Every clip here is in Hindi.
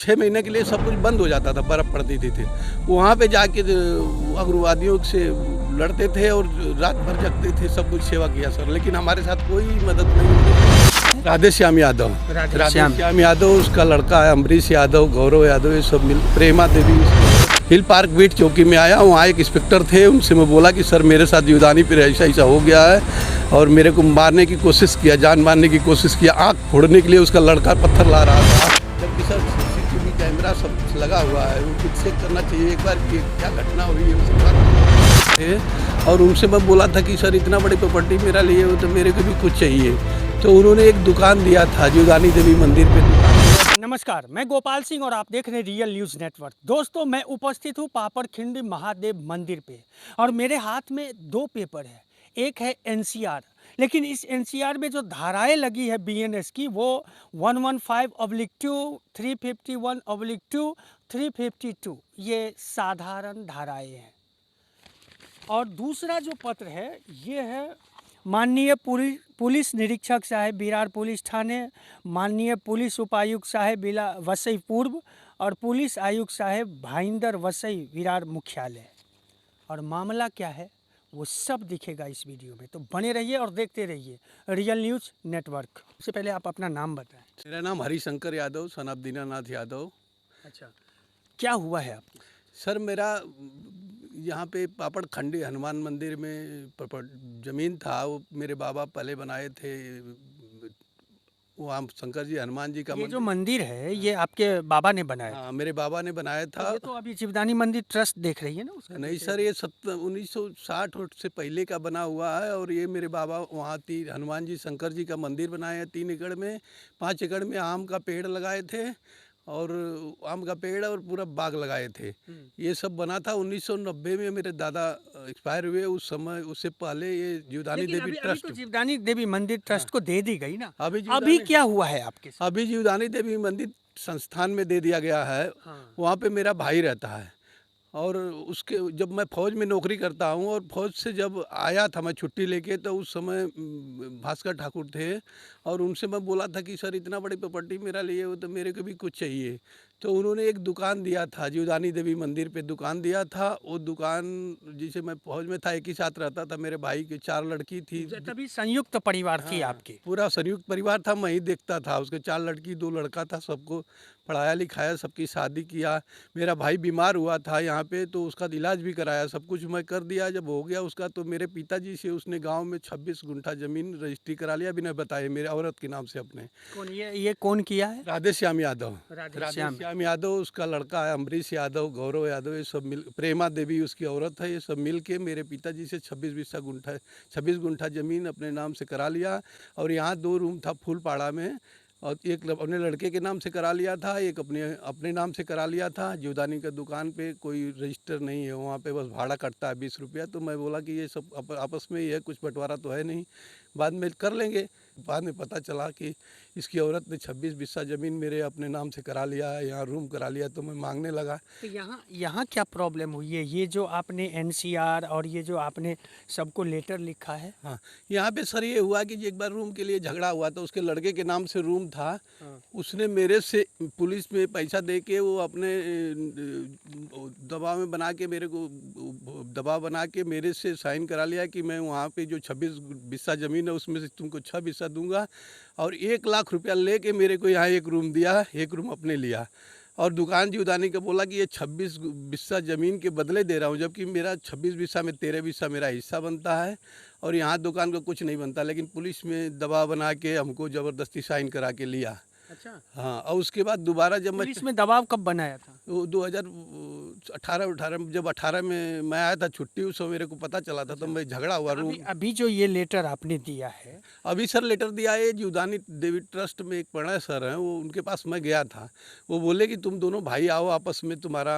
6 महीने के लिए सब कुछ बंद हो जाता था, बर्फ़ पड़ती थी। वहाँ पे जाके उग्रवादियों से लड़ते थे और रात भर जगते थे, सब कुछ सेवा किया सर, लेकिन हमारे साथ कोई मदद नहीं। राधेश्याम यादव, राधेश्याम यादव, उसका लड़का है अमरीश यादव, गौरव यादव, ये सब मिल, प्रेमा देवी। हिल पार्क बीट चौकी में आया, वहाँ एक इंस्पेक्टर थे, उनसे मैं बोला कि सर मेरे साथ जीवदानी पर ऐसा ऐसा हो गया है और मेरे को मारने की कोशिश किया, जान मारने की कोशिश किया, आँख फोड़ने के लिए उसका लड़का पत्थर ला रहा था। जबकि सर सीसीटीवी कैमरा सब लगा हुआ है, वो कुछ चेक करना चाहिए एक बार कि क्या घटना हुई है उसके बाद। और उनसे मैं बोला था कि सर इतना बड़ी प्रॉपर्टी मेरा लिए हो तो मेरे को भी कुछ चाहिए, तो उन्होंने एक दुकान दिया था जीवदानी देवी मंदिर पे दुकान। नमस्कार, मैं गोपाल सिंह और आप देख रहे हैं रियल न्यूज़ नेटवर्क। दोस्तों, मैं उपस्थित हूँ पापड़खिंडी महादेव मंदिर पे और मेरे हाथ में दो पेपर है। एक है एनसीआर, लेकिन इस एनसीआर में जो धाराएं लगी है बीएनएस की वो 115/2, 351/2, 352 ये साधारण धाराएं हैं। और दूसरा जो पत्र है ये है माननीय पुलिस निरीक्षक साहेब विरार पुलिस थाने, माननीय पुलिस उपायुक्त साहेब वसई पूर्व और पुलिस आयुक्त साहेब भाईंदर वसई विरार मुख्यालय। और मामला क्या है वो सब दिखेगा इस वीडियो में, तो बने रहिए और देखते रहिए रियल न्यूज़ नेटवर्क। सबसे पहले आप अपना नाम बताएं। मेरा नाम हरिशंकर यादव, सन ऑफ दीनानाथ यादव। अच्छा, क्या हुआ है आपको? सर मेरा यहाँ पे पापड़खंडी हनुमान मंदिर में ज़मीन था, वो मेरे बाबा पहले बनाए थे। वहाँ शंकर जी हनुमान जी का ये जो मंदिर है ये आपके बाबा ने बनाया? हाँ, मेरे बाबा ने बनाया तो था। ये तो अभी जीवदानी मंदिर ट्रस्ट देख रही है ना उसका? नहीं सर, ये 1960 से पहले का बना हुआ है और ये मेरे बाबा वहाँ हनुमान जी शंकर जी का मंदिर बनाए हैं 3 एकड़ में। 5 एकड़ में आम का पेड़ लगाए थे और आम का पेड़ और पूरा बाग लगाए थे। ये सब बना था 1990 में, मेरे दादा एक्सपायर हुए उस समय। उससे पहले ये जीवदानी लेकिन देवी अभी ट्रस्ट, तो जीवदानी देवी मंदिर ट्रस्ट को दे दी गई ना। अभी अभी जीवदानी क्या हुआ है आपके साथ? अभी जीवदानी देवी मंदिर संस्थान में दे दिया गया है। हाँ। वहाँ पे मेरा भाई रहता है और उसके जब मैं फ़ौज में नौकरी करता हूँ और फ़ौज से जब आया था मैं छुट्टी लेके, तो उस समय भास्कर ठाकुर थे और उनसे मैं बोला था कि सर इतना बड़ी प्रॉपर्टी मेरा लिए हो तो मेरे को भी कुछ चाहिए। तो उन्होंने एक दुकान दिया था, जीवदानी देवी मंदिर पे दुकान दिया था। वो दुकान, जिसे मैं फ़ौज में था, एक ही साथ रहता था, मेरे भाई की 4 लड़की थी। तभी संयुक्त परिवार थी हाँ, आपकी? पूरा संयुक्त परिवार था, मैं ही देखता था। उसके 4 लड़की 2 लड़का था, सबको पढ़ाया लिखाया, सबकी शादी किया। मेरा भाई बीमार हुआ था यहाँ पे, तो उसका इलाज भी कराया, सब कुछ मैं कर दिया। जब हो गया उसका, तो मेरे पिताजी से उसने गांव में 26 गुंठा ज़मीन रजिस्ट्री करा लिया बिना बताए, मेरे औरत के नाम से अपने। कौन ये कौन किया है? राधेश्याम यादव, राधेश्याम। राधेश्याम यादव, उसका लड़का है अमरीश यादव, गौरव यादव, ये सब मिल, प्रेमा देवी उसकी औरत है, ये सब मिल के मेरे पिताजी से 26 गुंठा ज़मीन अपने नाम से करा लिया। और यहाँ 2 रूम था फूलपाड़ा में, और एक अपने लड़के के नाम से करा लिया था, एक अपने अपने नाम से करा लिया था। जीवदानी का दुकान पे कोई रजिस्टर नहीं है, वहाँ पे बस भाड़ा कटता है 20 रुपया। तो मैं बोला कि ये सब आपस में ही है, कुछ बंटवारा तो है नहीं, बाद में कर लेंगे। बाद में पता चला कि इसकी औरत ने 26 बिस्सा ज़मीन मेरे अपने नाम से करा लिया है, यहाँ रूम करा लिया। तो मैं मांगने लगा। तो यहाँ क्या प्रॉब्लम हुई है? ये जो आपने एनसीआर और ये जो आपने सबको लेटर लिखा है? हाँ, यहाँ पे सर ये हुआ कि एक बार रूम के लिए झगड़ा हुआ था, उसके लड़के के नाम से रूम था। उसने मेरे से पुलिस में पैसा दे के वो अपने दबाव में बना के मेरे को दबाव बना के मेरे से साइन करा लिया कि मैं वहाँ पे जो 26 बिस्सा ज़मीन है उसमें से तुमको 6 बिस्सा दूंगा, और 1 लाख रुपया ले के मेरे को यहाँ एक रूम दिया, एक रूम अपने लिया। और दुकान जीवदानी का बोला कि ये 26 बिस्सा ज़मीन के बदले दे रहा हूँ, जबकि मेरा 26 बिस्सा में 13 बिस्सा मेरा हिस्सा बनता है और यहाँ दुकान का कुछ नहीं बनता। लेकिन पुलिस में दबाव बना के हमको ज़बरदस्ती साइन करा के लिया। अच्छा। हाँ, और उसके बाद दोबारा जब मैं पुलिस में दबाव कब बनाया था? वो 2018 जब 18 में मैं आया था छुट्टी, उस समय मेरे को पता चला था। तो मैं झगड़ा हुआ रूम। अभी जो ये लेटर आपने दिया है, अभी सर लेटर दिया है, जीवदानी देवी ट्रस्ट में एक प्रणय सर हैं, वो उनके पास मैं गया था। वो बोले कि तुम दोनों भाई आओ, आपस में तुम्हारा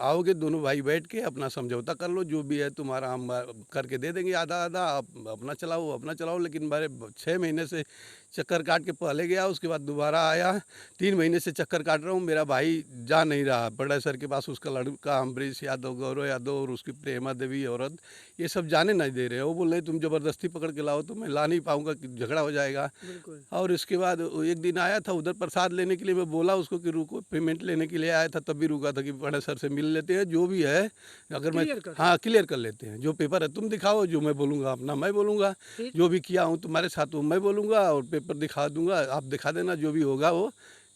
आओगे, दोनों भाई बैठ के अपना समझौता कर लो, जो भी है तुम्हारा हम करके दे देंगे आधा आधा, आप अपना चलाओ अपना चलाओ। लेकिन मेरे 6 महीने से चक्कर काट के पहले गया, उसके बाद दोबारा आया। 3 महीने से चक्कर काट रहा हूँ। मेरा भाई जा नहीं रहा बड़ा सर के पास, उसका लड़का अम्बरीश यादव, गौरव यादव और उसकी प्रेमा देवी औरत, ये सब जाने नहीं दे रहे। वो बोल रहे तुम ज़बरदस्ती पकड़ के लाओ, तो मैं ला नहीं पाऊँगा कि झगड़ा हो जाएगा। बिल्कुल। और इसके बाद वो एक दिन आया था उधर प्रसाद लेने के लिए, मैं बोला उसको कि रुको, पेमेंट लेने के लिए आया था, तब भी रुका था कि बड़े सर से मिल लेते हैं, जो भी है अगर मैं क्लियर कर हाँ क्लियर कर लेते हैं। जो पेपर है तुम दिखाओ, जो मैं बोलूँगा अपना मैं बोलूँगा, फिर? जो भी किया हूँ तुम्हारे साथ वो मैं बोलूँगा, और पेपर दिखा दूँगा, आप दिखा देना, जो भी होगा वो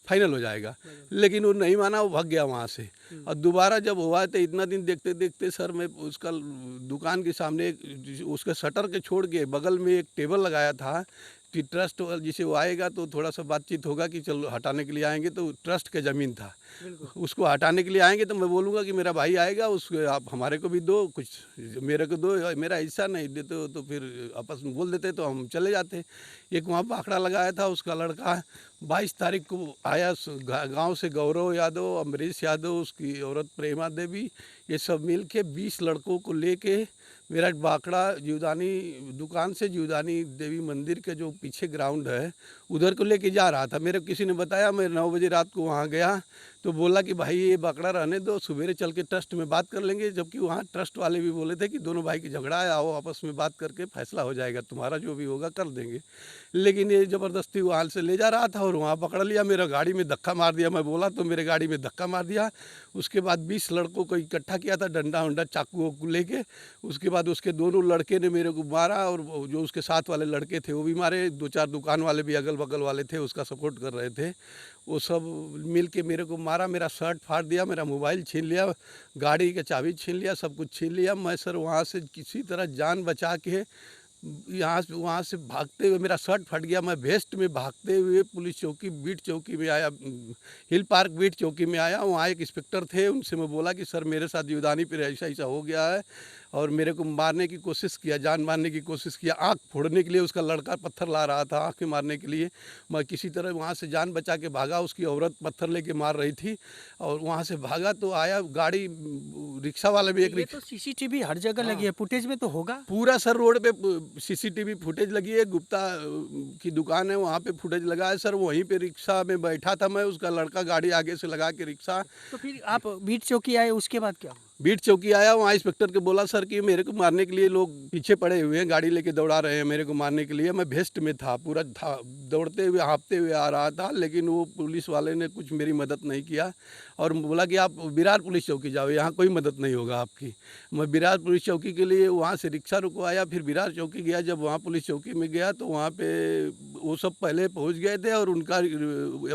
फाइनल हो जाएगा। लेकिन वो नहीं माना, वो भाग गया वहाँ से। और दोबारा जब हुआ तो इतना दिन देखते देखते सर मैं उसका दुकान के सामने उसके शटर के छोड़ के बगल में एक टेबल लगाया था कि ट्रस्ट जिसे वो आएगा तो थोड़ा सा बातचीत होगा कि चलो हटाने के लिए आएंगे, तो ट्रस्ट का ज़मीन था, उसको हटाने के लिए आएंगे तो मैं बोलूँगा कि मेरा भाई आएगा, उसको आप हमारे को भी दो, कुछ मेरे को दो, मेरा हिस्सा नहीं देते हो तो फिर आपस में बोल देते तो हम चले जाते। एक वहाँ बाखड़ा लगाया था, उसका लड़का 22 तारीख को आया गांव से, गौरव यादव, अम्बरीश यादव, उसकी औरत प्रेमा देवी, ये सब मिल के 20 लड़कों को लेके मेरा बाखड़ा जीवदानी दुकान से जीवदानी देवी मंदिर के जो पीछे ग्राउंड है उधर को लेके जा रहा था। मेरे किसी ने बताया, मैं 9 बजे रात को वहाँ गया तो बोला कि भाई ये बाखड़ा रहने दो, सवेरे चल के ट्रस्ट में बात कर लेंगे। जबकि वहाँ ट्रस्ट वाले भी बोले थे कि दोनों भाई की झगड़ा है, आओ आपस में बात करके फैसला हो जाएगा, तुम्हारा जो भी होगा कर देंगे। लेकिन ये ज़बरदस्ती वहाँ से ले जा रहा था और वहाँ पकड़ लिया, मेरा गाड़ी में धक्का मार दिया। मैं बोला तो मेरे गाड़ी में धक्का मार दिया। उसके बाद 20 लड़कों को इकट्ठा किया था, डंडा वंडा चाकू वाकू लेके। उसके बाद उसके दोनों लड़के ने मेरे को मारा और जो उसके साथ वाले लड़के थे वो भी मारे। 2-4 दुकान वाले भी अगल बगल वाले थे, उसका सपोर्ट कर रहे थे, वो सब मिल के मेरे को मारा। मेरा शर्ट फाड़ दिया, मेरा मोबाइल छीन लिया, गाड़ी का चाबी छीन लिया, सब कुछ छीन लिया। मैं सर वहाँ से किसी तरह जान बचा के वहाँ से भागते हुए, मेरा शर्ट फट गया, मैं वेस्ट में भागते हुए पुलिस चौकी बीट चौकी में आया, हिल पार्क बीट चौकी में आया। वहाँ एक इंस्पेक्टर थे, उनसे मैं बोला कि सर मेरे साथ जीवदानी पर ऐसा ऐसा हो गया है और मेरे को मारने की कोशिश किया, जान मारने की कोशिश किया, आँख फोड़ने के लिए उसका लड़का पत्थर ला रहा था आँखें मारने के लिए। मैं किसी तरह वहाँ से जान बचा के भागा, उसकी औरत पत्थर लेके मार रही थी और वहाँ से भागा तो आया गाड़ी, रिक्शा वाला भी एक ये तो सीसीटीवी हर जगह लगी है, फुटेज में तो होगा। पूरा सर रोड पे सीसीटीवी फुटेज लगी है। गुप्ता की दुकान है, वहाँ पे फुटेज लगा है सर। वहीं पे रिक्शा में बैठा था मैं, उसका लड़का गाड़ी आगे से लगा के रिक्शा। तो फिर आप बीट चौकी आए, उसके बाद क्या हुआ? बीट चौकी आया, वहाँ इंस्पेक्टर के बोला सर कि मेरे को मारने के लिए लोग पीछे पड़े हुए हैं, गाड़ी लेके दौड़ा रहे हैं मेरे को मारने के लिए। मैं वेस्ट में था, पूरा था, दौड़ते हुए हाँफते हुए आ रहा था, लेकिन वो पुलिस वाले ने कुछ मेरी मदद नहीं किया और बोला कि आप विरार पुलिस चौकी जाओ, यहाँ कोई मदद नहीं होगा आपकी। मैं विरार पुलिस चौकी के लिए वहाँ से रिक्शा रुकवाया, फिर विरार चौकी गया। जब वहाँ पुलिस चौकी में गया तो वहाँ पे वो सब पहले पहुँच गए थे और उनका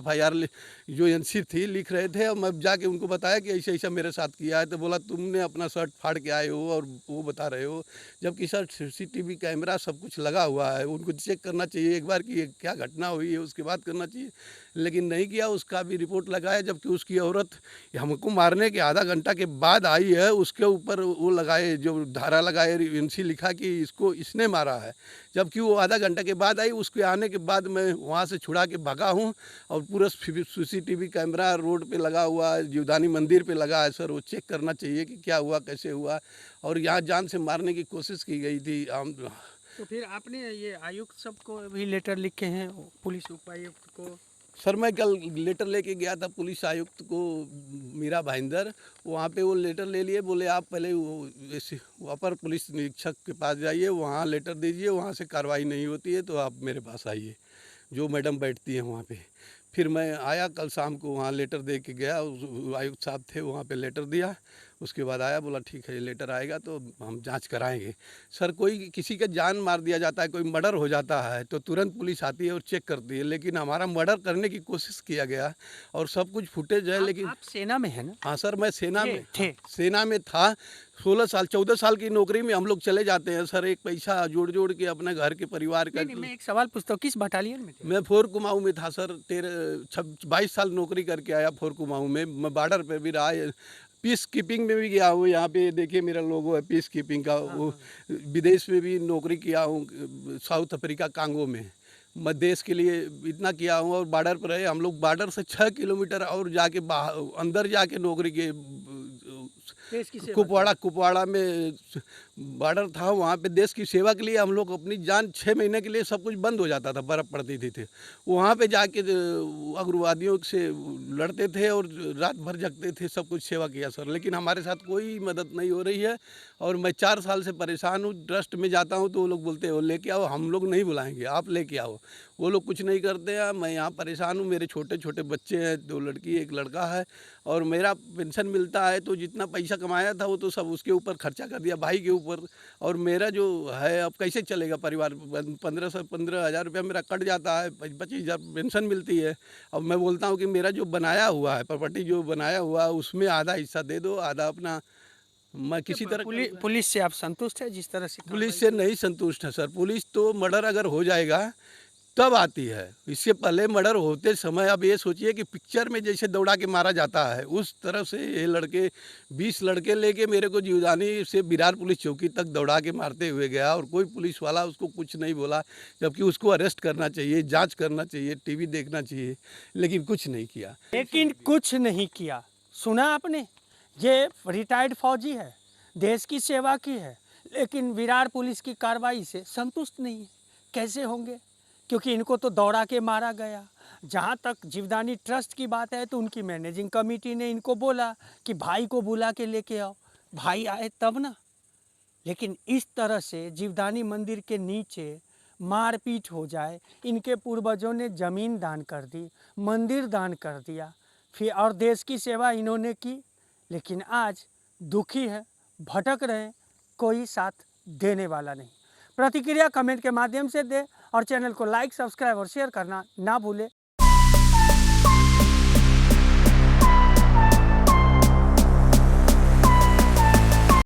FIR जो NC थी लिख रहे थे। और मैं जाके उनको बताया कि ऐसा ऐसा मेरे साथ किया है, तो बोला तुमने अपना शर्ट फाड़ के आए हो और वो बता रहे हो, जबकि सर CCTV कैमरा सब कुछ लगा हुआ है। उनको चेक करना चाहिए एक बार कि ये क्या घटना हुई है, उसके बाद करना चाहिए, लेकिन नहीं किया। उसका भी रिपोर्ट लगाया, जबकि उसकी औरत हमको मारने के आधा घंटा के बाद आई है, उसके ऊपर वो लगाए, जो धारा लगाए, NC लिखा कि इसको इसने मारा है, जबकि वो आधा घंटा के बाद आई। उसके आने के बाद मैं वहाँ से छुड़ा के भागा हूँ और पूरा CCTV कैमरा रोड पे लगा हुआ है, जीवदानी मंदिर पे लगा है सर। वो चेक करना चाहिए कि क्या हुआ, कैसे हुआ। और यहाँ जान से मारने की कोशिश की गई थी। तो फिर आपने ये आयुक्त सबको भी लेटर लिखे हैं, पुलिस उपायुक्त को? सर मैं कल लेटर लेके गया था पुलिस आयुक्त को, मीरा भाईंदर, वहाँ पे वो लेटर ले लिए। बोले आप पहले वो अपर पुलिस निरीक्षक के पास जाइए, वहाँ लेटर दीजिए, वहाँ से कार्रवाई नहीं होती है तो आप मेरे पास आइए, जो मैडम बैठती हैं वहाँ पे। फिर मैं आया कल शाम को, वहाँ लेटर दे के गया, आयुक्त साहब थे वहाँ पे, लेटर दिया। उसके बाद आया, बोला ठीक है ये लेटर आएगा तो हम जांच कराएंगे। सर कोई किसी का जान मार दिया जाता है, कोई मर्डर हो जाता है तो तुरंत पुलिस आती है और चेक करती है, लेकिन हमारा मर्डर करने की कोशिश किया गया और सब कुछ फुटेज है। लेकिन आप सेना में है ना? हाँ सर, मैं सेना में थे। सेना में था। 14 साल की नौकरी में हम लोग चले जाते हैं सर, एक पैसा जोड़ जोड़ के अपने घर के परिवार का। नहीं, मैं एक सवाल पूछता हूँ, किस बटालियन में थे? मैं फोर कुमाऊँ में था सर। 22 साल नौकरी करके आया फोर कुमाऊँ में। मैं बॉर्डर पे भी रहा, पीस कीपिंग में भी गया हूँ। यहाँ पे देखिए मेरा लोगो है पीस कीपिंग का। वो विदेश में भी नौकरी किया हूँ, साउथ अफ्रीका कांगो में। मैं देश के लिए इतना किया हूँ और बॉर्डर पर रहे हम लोग। बॉर्डर से 6 किलोमीटर और जाके अंदर जाके नौकरी के देश की सेवा कुपवाड़ा में बॉर्डर था, वहाँ पे देश की सेवा के लिए हम लोग अपनी जान 6 महीने के लिए सब कुछ बंद हो जाता था, बर्फ़ पड़ती थी। वहाँ पे जाके उग्रवादियों से लड़ते थे और रात भर जगते थे, सब कुछ सेवा किया सर। लेकिन हमारे साथ कोई मदद नहीं हो रही है और मैं 4 साल से परेशान हूँ। ट्रस्ट में जाता हूँ तो वो लोग बोलते हैं वो लेके आओ, हम लोग नहीं बुलाएंगे, आप लेके आओ। वो लोग कुछ नहीं करते हैं। मैं यहाँ परेशान हूँ, मेरे छोटे छोटे बच्चे हैं, 2 लड़की 1 लड़का है और मेरा पेंशन मिलता है तो जितना पैसा कमाया था वो तो सब उसके ऊपर खर्चा कर दिया, भाई के ऊपर। और मेरा जो है अब कैसे चलेगा परिवार? 15,000 रुपया मेरा कट जाता है, 25,000 पेंशन मिलती है। अब मैं बोलता हूँ कि मेरा जो बनाया हुआ है, प्रॉपर्टी जो बनाया हुआ है उसमें आधा हिस्सा दे दो, आधा अपना मैं किसी तरह पुलिस से आप संतुष्ट है जिस तरह से पुलिस से नहीं संतुष्ट है सर। पुलिस तो मर्डर अगर हो जाएगा तब आती है, इससे पहले मर्डर होते समय अब ये सोचिए कि पिक्चर में जैसे दौड़ा के मारा जाता है उस तरह से ये लड़के 20 लड़के लेके मेरे को जीवदानी से बिरार पुलिस चौकी तक दौड़ा के मारते हुए गया और कोई पुलिस वाला उसको कुछ नहीं बोला, जबकि उसको अरेस्ट करना चाहिए, जांच करना चाहिए, टीवी देखना चाहिए, लेकिन कुछ नहीं किया। लेकिन कुछ नहीं किया। सुना आपने, ये रिटायर्ड फौजी है, देश की सेवा की है, लेकिन विरार पुलिस की कार्रवाई से संतुष्ट नहीं है। कैसे होंगे? क्योंकि इनको तो दौड़ा के मारा गया। जहाँ तक जीवदानी ट्रस्ट की बात है तो उनकी मैनेजिंग कमेटी ने इनको बोला कि भाई को बुला के लेके आओ, भाई आए तब ना। लेकिन इस तरह से जीवदानी मंदिर के नीचे मारपीट हो जाए, इनके पूर्वजों ने ज़मीन दान कर दी, मंदिर दान कर दिया, फिर और देश की सेवा इन्होंने की, लेकिन आज दुखी है, भटक रहे हैं, कोई साथ देने वाला नहीं। प्रतिक्रिया कमेंट के माध्यम से दे और चैनल को लाइक, सब्सक्राइब और शेयर करना ना भूले।